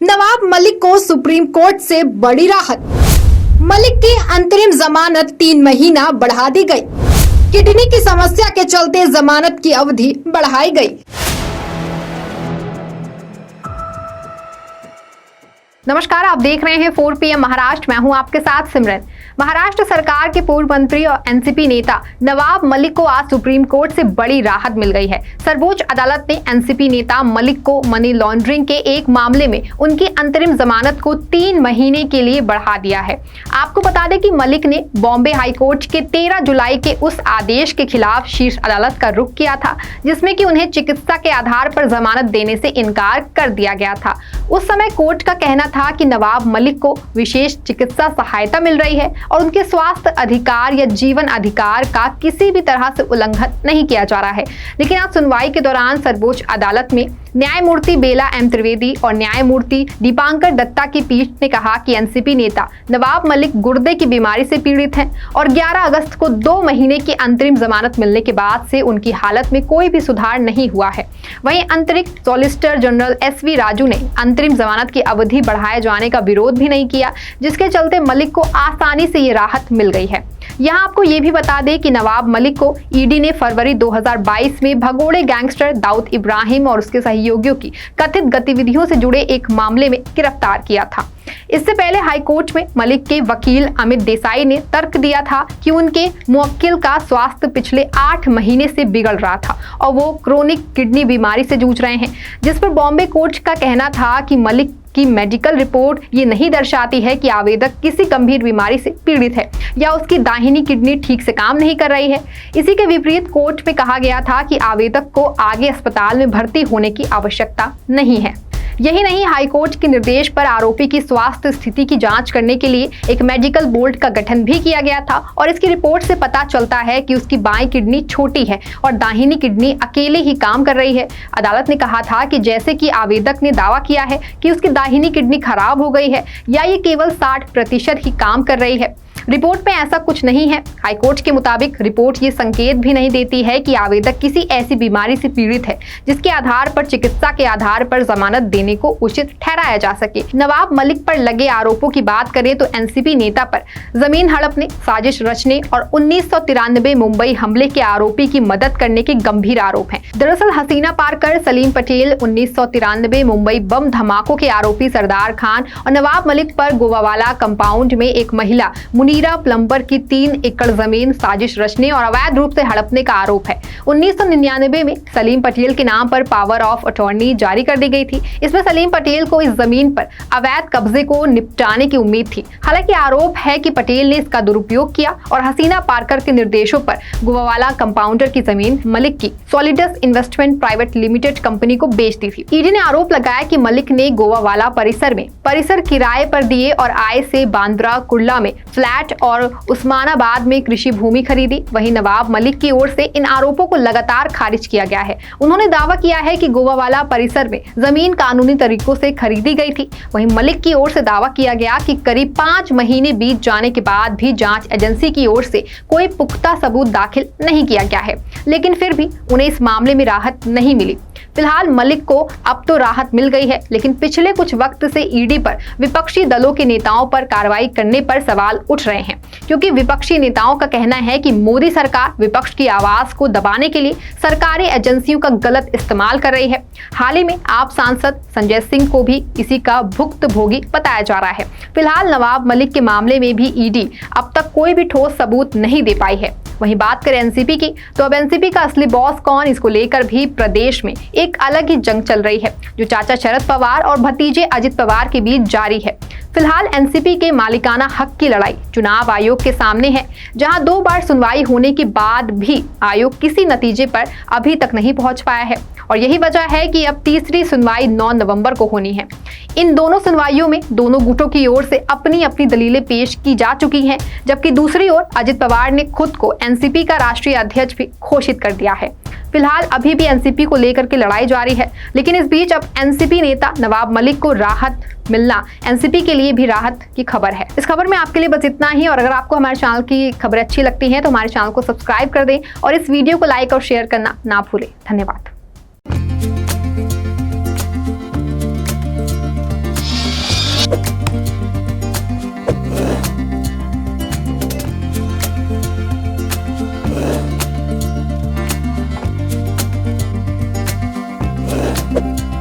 नवाब मलिक को supreme court से बड़ी राहत। मलिक की अंतरिम जमानत 3 महीना बढ़ा दी गई। किडनी की समस्या के चलते जमानत की अवधि बढ़ाई गई। नमस्कार, आप देख रहे हैं 4 PM महाराष्ट्र। मैं हूं आपके साथ सिमरन। महाराष्ट्र सरकार के पूर्व मंत्री और एनसीपी नेता नवाब मलिक को आज सुप्रीम कोर्ट से बड़ी राहत मिल गई है। सर्वोच्च अदालत ने एनसीपी नेता मलिक को मनी लॉन्ड्रिंग के एक मामले में उनकी अंतरिम जमानत को 3 महीने के लिए बढ़ा दिया है। आपको बता दें कि मलिक ने बॉम्बे हाईकोर्ट के 13 जुलाई के उस आदेश के खिलाफ शीर्ष अदालत का रुख किया था, जिसमें कि उन्हें चिकित्सा के आधार पर जमानत देने से इनकार कर दिया गया था। उस समय कोर्ट का कहना था कि नवाब मलिक को विशेष चिकित्सा सहायता मिल रही है और उनके स्वास्थ्य अधिकार या जीवन अधिकार का किसी भी तरह से उल्लंघन नहीं किया जा रहा है। लेकिन आज सुनवाई के दौरान सर्वोच्च अदालत में न्यायमूर्ति बेला एम त्रिवेदी और न्यायमूर्ति दीपांकर दत्ता की पीठ ने कहा कि एनसीपी नेता नवाब मलिक गुर्दे की बीमारी से पीड़ित हैं और 11 अगस्त को 2 महीने की अंतरिम जमानत मिलने के बाद से उनकी हालत में कोई भी सुधार नहीं हुआ है। वहीं अतिरिक्त सॉलिसिटर जनरल SV राजू ने अंतरिम जमानत की अवधि बढ़ाए जाने का विरोध भी नहीं किया, जिसके चलते मलिक को आसानी से ये राहत मिल गई है। यहाँ आपको ये भी बता दें कि नवाब मलिक को ईडी ने फरवरी 2022 में भगोड़े गैंगस्टर दाऊद इब्राहिम और उसके सहयोगियों की कथित गतिविधियों से जुड़े एक मामले में गिरफ्तार किया था। इससे पहले हाईकोर्ट में मलिक के वकील अमित देसाई ने तर्क दिया था कि उनके मुवक्किल का स्वास्थ्य पिछले 8 महीने से बिगड़ रहा था और वो क्रोनिक किडनी बीमारी से जूझ रहे हैं, जिस पर बॉम्बे कोर्ट का कहना था कि मलिक की मेडिकल रिपोर्ट ये नहीं दर्शाती है कि आवेदक किसी गंभीर बीमारी से पीड़ित है या उसकी दाहिनी किडनी ठीक से काम नहीं कर रही है। इसी के विपरीत कोर्ट में कहा गया था कि आवेदक को आगे अस्पताल में भर्ती होने की आवश्यकता नहीं है। यही नहीं, हाईकोर्ट के निर्देश पर आरोपी की स्वास्थ्य स्थिति की जांच करने के लिए एक मेडिकल बोर्ड का गठन भी किया गया था और इसकी रिपोर्ट से पता चलता है कि उसकी बाईं किडनी छोटी है और दाहिनी किडनी अकेले ही काम कर रही है। अदालत ने कहा था कि जैसे कि आवेदक ने दावा किया है कि उसकी दाहिनी किडनी खराब हो गई है या ये केवल 60% ही काम कर रही है। रिपोर्ट में ऐसा कुछ नहीं है। हाईकोर्ट के मुताबिक रिपोर्ट ये संकेत भी नहीं देती है कि आवेदक किसी ऐसी बीमारी से पीड़ित है जिसके आधार पर चिकित्सा के आधार पर जमानत देने को उचित ठहराया जा सके। नवाब मलिक पर लगे आरोपों की बात करें तो एनसीपी नेता पर जमीन हड़पने, साजिश रचने और 1993 मुंबई हमले के आरोपी की मदद करने के गंभीर आरोप हैं। दरअसल हसीना पारकर, सलीम पटेल, 1993 मुंबई बम धमाकों के आरोपी सरदार खान और नवाब मलिक पर गोवावाला कंपाउंड में एक महिला मुनीरा प्लम्बर की 3 एकड़ जमीन साजिश रचने और अवैध रूप से हड़पने का आरोप है। 1999 में सलीम पटेल के नाम पर पावर ऑफ अटॉर्नी जारी कर दी गई थी। इसमें सलीम पटेल को इस जमीन पर अवैध कब्जे को निपटाने की उम्मीद थी। हालांकि आरोप है कि पटेल ने इसका दुरुपयोग किया और हसीना पारकर के निर्देशों पर गोवावाला कंपाउंडर की जमीन मलिक की solids investment private limited company को बेच दी थी। ईडी ने आरोप लगाया कि मलिक ने गोवावाला परिसर किराए पर दिए और आय से बांद्रा कुर्ला में फ्लैट और उस्मानाबाद में कृषि भूमि खरीदी। वहीं नवाब मलिक की ओर से इन आरोपों को लगातार खारिज किया गया है। उन्होंने दावा किया है कि गोवावाला परिसर में जमीन कानूनी तरीकों से खरीदी गई थी। वहीं मलिक की ओर से दावा किया गया कि करीब 5 महीने बीत जाने के बाद भी जांच एजेंसी की ओर से कोई पुख्ता सबूत दाखिल नहीं किया गया है, लेकिन फिर भी उन्हें इस मामले में राहत नहीं मिली। फिलहाल मलिक को अब तो राहत मिल गई है, लेकिन पिछले कुछ वक्त से ईडी पर विपक्षी दलों के नेताओं पर कार्रवाई करने पर सवाल उठ रहे हैं, क्योंकि विपक्षी नेताओं का कहना है कि मोदी सरकार विपक्ष की आवाज को दबाने के लिए सरकारी एजेंसियों का गलत इस्तेमाल कर रही है। हाल ही में आप सांसद संजय सिंह को भी इसी का भुक्तभोगी बताया जा रहा है। फिलहाल नवाब मलिक के मामले में भी ईडी अब तक कोई भी ठोस सबूत नहीं दे पाई है। वहीं बात करें एनसीपी की, तो अब एनसीपी का असली बॉस कौन, इसको लेकर भी प्रदेश में एक अलग ही जंग चल रही है, जो चाचा शरद पवार और भतीजे अजित पवार के बीच जारी है। फिलहाल एनसीपी के मालिकाना हक की लड़ाई चुनाव आयोग के सामने है, जहां 2 बार सुनवाई होने के बाद भी आयोग किसी नतीजे पर अभी तक नहीं पहुंच पाया है और यही वजह है कि अब तीसरी सुनवाई 9 नवंबर को होनी है। इन दोनों सुनवाइयों में दोनों गुटों की ओर से अपनी अपनी दलीलें पेश की जा चुकी हैं, जबकि दूसरी ओर अजित पवार ने खुद को एनसीपी का राष्ट्रीय अध्यक्ष भी घोषित कर दिया है। फिलहाल अभी भी एनसीपी को लेकर के लड़ाई जारी है, लेकिन इस बीच अब एनसीपी नेता नवाब मलिक को राहत मिलना एनसीपी के लिए भी राहत की खबर है। इस खबर में आपके लिए बस इतना ही, और अगर आपको हमारे चैनल की खबरें अच्छी लगती हैं तो हमारे चैनल को सब्सक्राइब कर दें और इस वीडियो को लाइक और शेयर करना ना भूलें। धन्यवाद। है।